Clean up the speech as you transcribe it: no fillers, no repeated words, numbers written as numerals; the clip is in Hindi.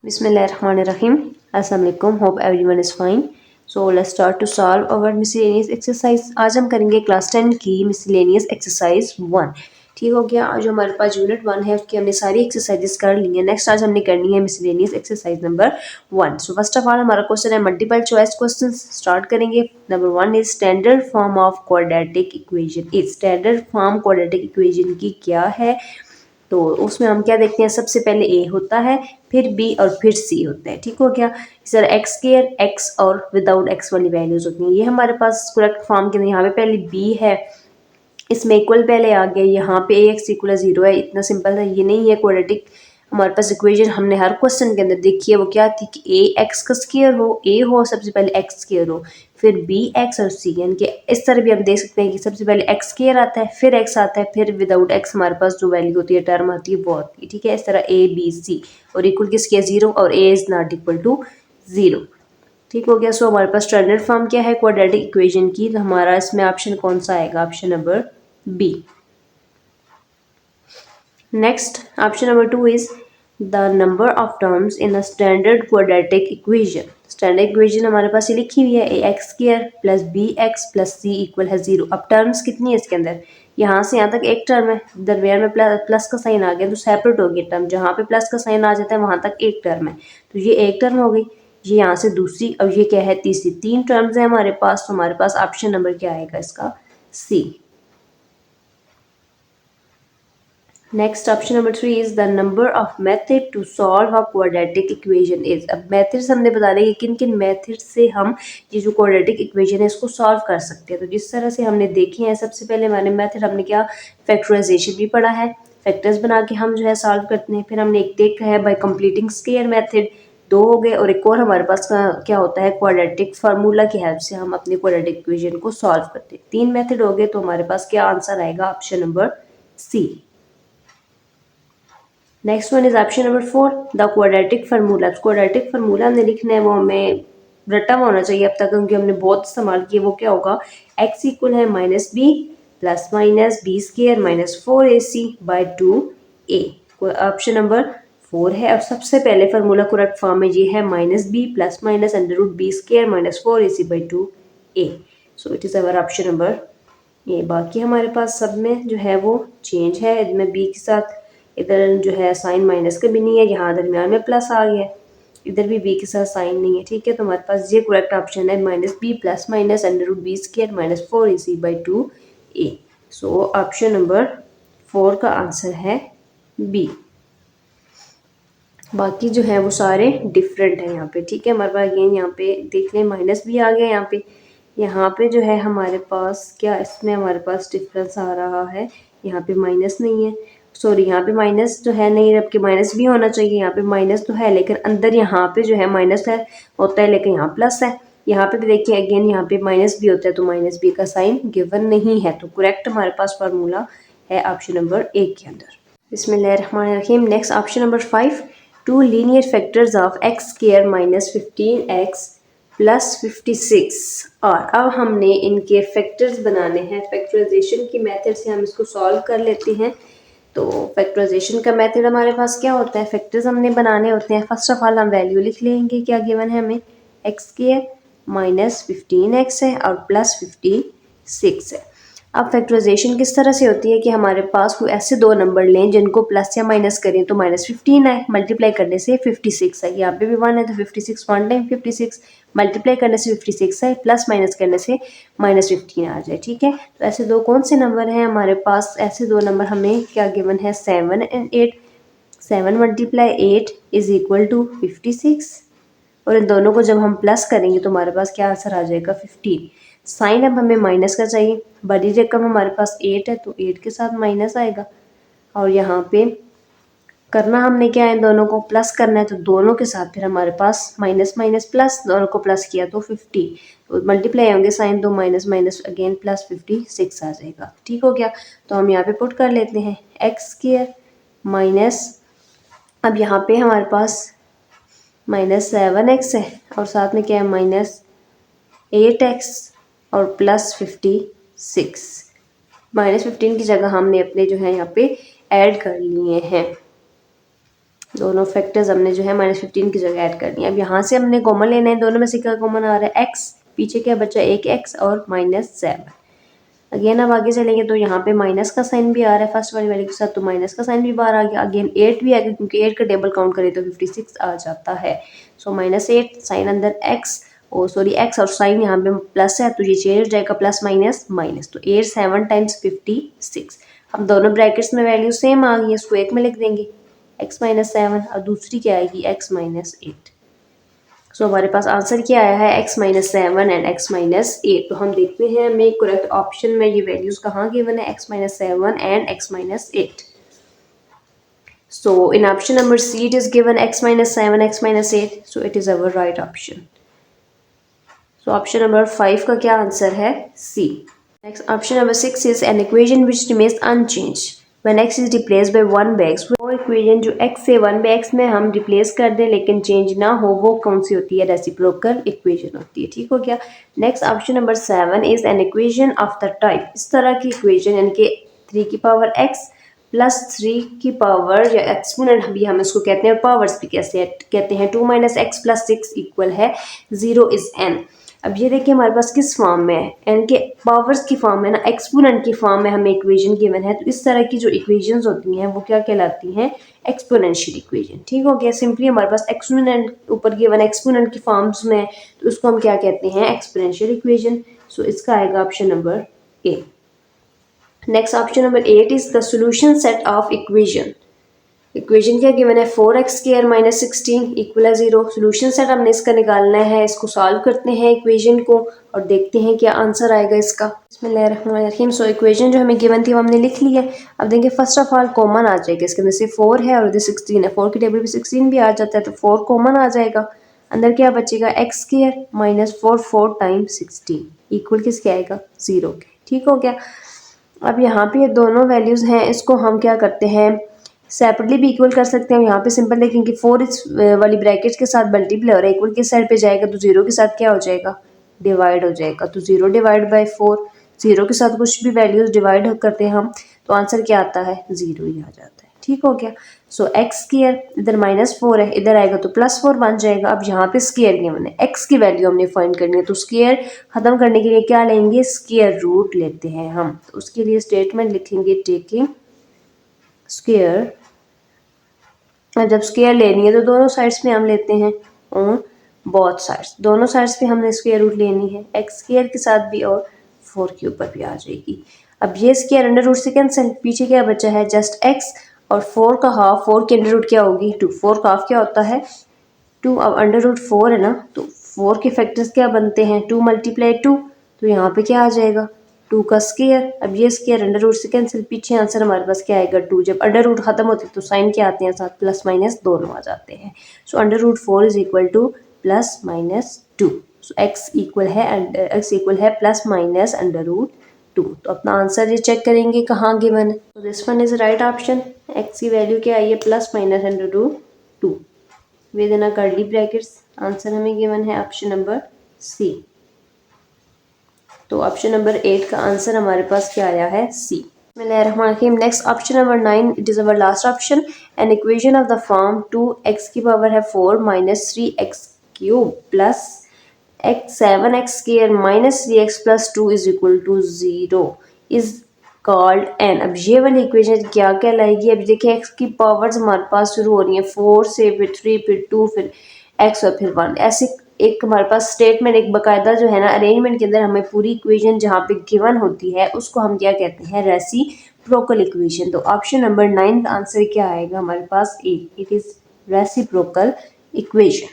Bismillahirrahmanirrahim. Assalamu alaikum. Hope everyone is fine. So let's start to solve our miscellaneous exercise. आज हम करेंगे क्लास 10 की miscellaneous exercise 1. ठीक हो गया. आज हमारे पास यूनिट 1 है, उसकी हमने सारी एक्सरसाइजेस कर ली हैं. नेक्स्ट आज हमने करनी है miscellaneous exercise number 1. So first of all हमारा क्वेश्चन है मल्टीपल चॉइस क्वेश्चन. स्टार्ट करेंगे. Number 1 is standard form of quadratic equation. इस स्टैंडर्ड फॉर्म क्वाड्रेटिक इक्वेशन की क्या है? तो उसमें हम क्या देखते हैं, सबसे पहले ए होता है, फिर बी और फिर सी होता है. ठीक हो गया. सर एक्स केयर एक्स और विदाउट एक्स वाली वैल्यूज होती हैं. ये हमारे पास करेक्ट फॉर्म के अंदर यहाँ पे पहले बी है, इसमें इक्वल पहले आ गया, यहाँ पे ए एक्स इक्वल 0 है. इतना सिंपल है. ये नहीं है क्वाड्रेटिक. हमारे पास इक्वेशन हमने हर क्वेश्चन के अंदर देखी है, वो क्या थी कि ए एक्स का स्क्वायर हो, ए हो सबसे पहले एक्स स्क्वायर हो, फिर बी एक्स और सी. यानी कि इस तरह भी हम देख सकते हैं कि सबसे पहले एक्स स्क्वायर आता है, फिर एक्स आता है, फिर विदाउट एक्स हमारे पास जो वैल्यू होती है, टर्म आती है, वो आती है. ठीक है. इस तरह ए बी सी और इक्वल किसकी है 0 और ए इज नॉट इक्वल टू 0. ठीक हो गया. सो हमारे पास स्टैंडर्ड फॉर्म क्या है क्वाड्रेटिक इक्वेशन की? तो हमारा इसमें ऑप्शन कौन सा आएगा? Option number B. Next, option number 2 is the number of terms in a standard quadratic equation. Standard equation हमारे पास ये लिखी हुई है, A x square plus B x plus C equal है 0. अब टर्म्स कितनी है इसके अंदर? यहाँ से यहाँ तक एक टर्म है, दरमियान में प्लस का साइन आ गया तो सेपरेट हो गया टर्म. जहाँ पे प्लस का साइन आ जाता है वहाँ तक एक टर्म है, तो ये एक टर्म हो गई. ये यहाँ से दूसरी, अब ये क्या है? तीसरी. 3 टर्म्स है हमारे पास. तो हमारे पास ऑप्शन नंबर क्या आएगा इसका? C. Next option number 3 is the number of method to solve a quadratic equation is. अब मेथड्स हमने बताने कि किन किन मेथड से हम ये जो क्वाड्रेटिक इक्वेशन है इसको सॉल्व कर सकते हैं. तो जिस तरह से हमने देखी है, सबसे पहले हमारे मेथड हमने क्या, फैक्टराइजेशन भी पढ़ा है, फैक्टर्स बना के हम जो है सॉल्व करते हैं. फिर हमने एक देखा है बाय कंप्लीटिंग स्क्वायर मेथड, 2 हो गए. और एक और हमारे पास क्या होता है, क्वाड्रेटिक फार्मूला की हेल्प से हम अपने क्वाड्रेटिक इक्वेशन को सॉल्व करते हैं. 3 मेथड हो गए. तो हमारे पास क्या आंसर आएगा? Option number C. Next one is option number 4 the quadratic formula. Quadratic formula हमने लिखना है, वो हमें रटा हुआ होना चाहिए अब तक, क्योंकि हमने बहुत इस्तेमाल किया. वो क्या होगा? एक्स इक्वल है minus B plus minus B square minus 4ac/2a. Option number 4 है. और सबसे पहले फार्मूला करेक्ट फॉर्म में ये है minus B plus minus under root B square minus 4ac/2a. So it is our option number A. बाकी हमारे पास सब में जो है वो चेंज है. इसमें बी के साथ इधर जो है साइन माइनस का भी नहीं है, यहाँ दरमियान में प्लस आ गया, इधर भी बी के साथ साइन नहीं है. ठीक है. तो हमारे पास ये करेक्ट ऑप्शन है minus B plus minus under root B square minus 4ac/2a. So option number 4 का आंसर है बी. बाकी जो है वो सारे डिफरेंट है यहाँ पे. ठीक है. हमारे पास अगेन यहाँ पे देख लें माइनस भी आ गया यहाँ पे जो है हमारे पास क्या, इसमें हमारे पास डिफरेंस आ रहा है, यहाँ पे माइनस नहीं है, सॉरी यहाँ पे माइनस जो है नहीं, जबकि माइनस भी होना चाहिए. यहाँ पे माइनस तो है लेकिन अंदर यहाँ पे जो है माइनस है होता है, लेकिन यहाँ प्लस है. यहाँ पे भी देखिए अगेन यहाँ पे माइनस भी होता है, तो माइनस बी का साइन गिवन नहीं है. तो करेक्ट हमारे पास फार्मूला है ऑप्शन नंबर 1 के अंदर. बिस्मिल्लाहिर्रहमानिर्रहीम. Next option number 5 two linear factors of X square minus 15x plus 56. और अब हमने इनके फैक्टर्स बनाने हैं. फैक्टराइजेशन की मेथड से हम इसको सॉल्व कर लेते हैं. तो फैक्टराइजेशन का मेथड हमारे पास क्या होता है, फैक्टर्स हमने बनाने होते हैं. फर्स्ट ऑफ ऑल हम वैल्यू लिख लेंगे, क्या गिवन है हमें, एक्स स्क्वायर माइनस 15x है और प्लस 56 है. अब फैक्टराइजेशन किस तरह से होती है कि हमारे पास कोई ऐसे दो नंबर लें जिनको प्लस या माइनस करें तो -15 है, मल्टीप्लाई करने से 56 है. यहाँ पे भी 1 है तो 56 1 टाइम 56, मल्टीप्लाई करने से 56 है, प्लस माइनस करने से -15 आ जाए. ठीक है. तो ऐसे दो कौन से नंबर हैं हमारे पास? ऐसे दो नंबर हमें क्या गिवन है, 7 एंड 8. 7 × 8 is equal to 56. और इन दोनों को जब हम प्लस करेंगे तो हमारे पास क्या आंसर आ जाएगा, 15. साइन अब हमें माइनस का चाहिए. बड़ी रकम हमारे पास 8 है तो 8 के साथ माइनस आएगा. और यहाँ पे करना हमने क्या है, इन दोनों को प्लस करना है, तो दोनों के साथ फिर हमारे पास माइनस माइनस प्लस, दोनों को प्लस किया तो 50. तो मल्टीप्लाई होंगे साइन, तो माइनस माइनस अगेन प्लस 56 आ जाएगा. ठीक हो गया. तो हम यहाँ पे पुट कर लेते हैं एक्स स्क्वायर माइनस, अब यहाँ पे हमारे पास -7x है और साथ में क्या है -8x और प्लस 56. -15 की जगह हमने अपने जो है यहाँ पे ऐड कर लिए हैं. दोनों फैक्टर्स हमने जो है -15 की जगह ऐड करनी है। अब यहाँ से हमने कॉमन लेना है, दोनों में से क्या कॉमन आ रहा है x, पीछे क्या बचा एक x और -7। अगेन अब आगे चलेंगे तो यहाँ पे माइनस का साइन भी आ रहा है फर्स्ट वाली वैल्यू के साथ, तो माइनस का साइन भी बाहर आ गया। अगेन 8 भी आ गया क्योंकि 8 का टेबल काउंट करें तो 56 आ जाता है। सो -8 साइन अंदर x, x और साइन यहाँ पे प्लस है तो ये चेंज हो जाएगा प्लस माइनस माइनस, तो 8 7 टाइम्स 56। अब दोनों ब्रैकेट्स में वैल्यू सेम आ गई है, इसको एक में लिख देंगे x -7 और दूसरी क्या आएगी x -8। सो हमारे पास आंसर क्या आया है x -7 एंड x -8। तो हम देखते हैं हमें करेक्ट ऑप्शन में ये वैल्यूज कहाँ गिवन है x -7 and x -8। So in option number C it is given x -7 x -8, so it is our right option. So option number 5 का क्या आंसर है C. Next option number 6 is an equation which remains unchanged when x is replaced by 1 by x. वो इक्वेशन जो x से 1 by x में हम रिप्लेस कर दें लेकिन चेंज ना हो, वो कौन सी होती है? रेसिप्रोकल इक्वेशन होती है। ठीक हो गया। Next option number 7 is an equation of the type, इस तरह की इक्वेशन यानी कि 3 की पावर x प्लस 3 की पावर या एक्सपोनेंट भी हम इसको कहते हैं, पावर्स भी कैसे कहते हैं, 2 - x + 6 इक्वल है 0 इज n। अब ये देखिए हमारे पास किस फॉर्म में है, एन के पावर्स की फॉर्म में ना, एक्सपोनेंट की फॉर्म में हमें इक्वेशन गिवन है। तो इस तरह की जो इक्वेशंस होती हैं वो क्या कहलाती हैं? Exponential equation. ठीक हो गया। सिंपली हमारे पास एक्सपोनेंट ऊपर गिवन एक्सपोनेंट की फॉर्म्स में, तो उसको हम क्या कहते हैं? Exponential equation. सो इसका आएगा option number A. Next option number 8 is the solution set of equation. Equation क्या गिवन है? 4x² - 16 इक्वल है 0। सोल्यूशन सेट हमने इसका निकालना है, इसको सॉल्व करते हैं इक्वेशन को और देखते हैं क्या आंसर आएगा इसका। बिस्मिल्लाहिर्रहमानिर्रहीम। सो इक्वेशन जो हमें गिवन थी वो हमने लिख ली है। अब देखिए फर्स्ट ऑफ ऑल कॉमन आ जाएगा, इसके अंदर से 4 है और इधर 16 है, 4 की टेबल पे 16 भी आ जाता है तो 4 कॉमन आ जाएगा। अंदर क्या बचेगा? x² - 4 टाइम्स 16 इक्वल किसके आएगा? 0 के। ठीक हो गया। अब यहाँ पे ये दोनों वैल्यूज हैं, इसको हम क्या करते हैं? सेपरेटली भी इक्वल कर सकते हैं। यहाँ पे सिंपल देखेंगे 4 इस वाली ब्रैकेट के साथ मल्टीप्लाई हो रहा है, इक्वल किस साइड पे जाएगा? तो 0 के साथ क्या हो जाएगा? डिवाइड हो जाएगा। तो 0 डिवाइड बाई 4, 0 के साथ कुछ भी वैल्यूज डिवाइड करते हैं हम तो आंसर क्या आता है? 0 ही आ जाता है। ठीक हो गया। सो x² इधर -4 है, इधर आएगा तो +4 बन जाएगा। अब यहाँ पे स्क्वायर गिवन है, x की वैल्यू हमने फाइंड करनी है, तो स्क्वायर खत्म करने के लिए क्या लेंगे? स्क्वायर रूट लेते हैं हम। तो उसके लिए स्टेटमेंट लिखेंगे टेकिंग स्क्वायर। अब जब स्क्वायर लेनी है तो दोनों साइड्स पे हम लेते हैं ऑन बोथ साइड्स, दोनों साइड्स पे हमने स्क्वायर रूट लेनी है, x² के साथ भी और 4 के ऊपर भी आ जाएगी। अब ये स्क्वायर अंडर रूट से कैंसिल, पीछे क्या बचा है? जस्ट x और 4 का हाफ, 4 की अंडर रूट क्या होगी? 2, 4 का हाफ क्या होता है? 2। अब अंडर रूट 4 है ना, तो 4 के फैक्टर्स क्या बनते हैं? 2 × 2, तो यहाँ पे क्या आ जाएगा? 2 का स्क्वायर। अब ये स्क्वायर अंडर रूट से कैंसिल, पीछे आंसर हमारे पास क्या आएगा? 2। जब अंडर रूट खत्म होते हैं तो साइन क्या आते हैं साथ? प्लस माइनस दोनों आ जाते हैं। So under root 4 is equal to +-2। So x equal है +- अंडर रूट 2। तो अपना आंसर ये चेक करेंगे कहाँ गिवन है। तो this one is right option. x की वैल्यू क्या आई है? +- Under root 2 within curly brackets. Answer हमें गिवन है ऑप्शन नंबर सी। तो ऑप्शन नंबर 8 का आंसर हमारे पास क्या आया है? C. Next option number 9, it is our last option. An equation of the form 2x की पावर है 4 - 3x³ plus 7x² - 3x + 2 is equal to 0 is called an. अब ये वाली इक्वेशन क्या कहलाएगी? अब देखिए x की पावर्स हमारे पास शुरू हो रही है 4 से, फिर 3, फिर 2, फिर x और फिर 1। ऐसे एक हमारे पास स्टेटमेंट, एक बाकायदा जो है ना अरेंजमेंट के अंदर हमें पूरी इक्वेशन जहाँ पे गिवन होती है उसको हम क्या कहते हैं? Reciprocal equation. तो ऑप्शन नंबर 9 का आंसर क्या आएगा हमारे पास? ए, इट इज रेसिप्रोकल इक्वेशन।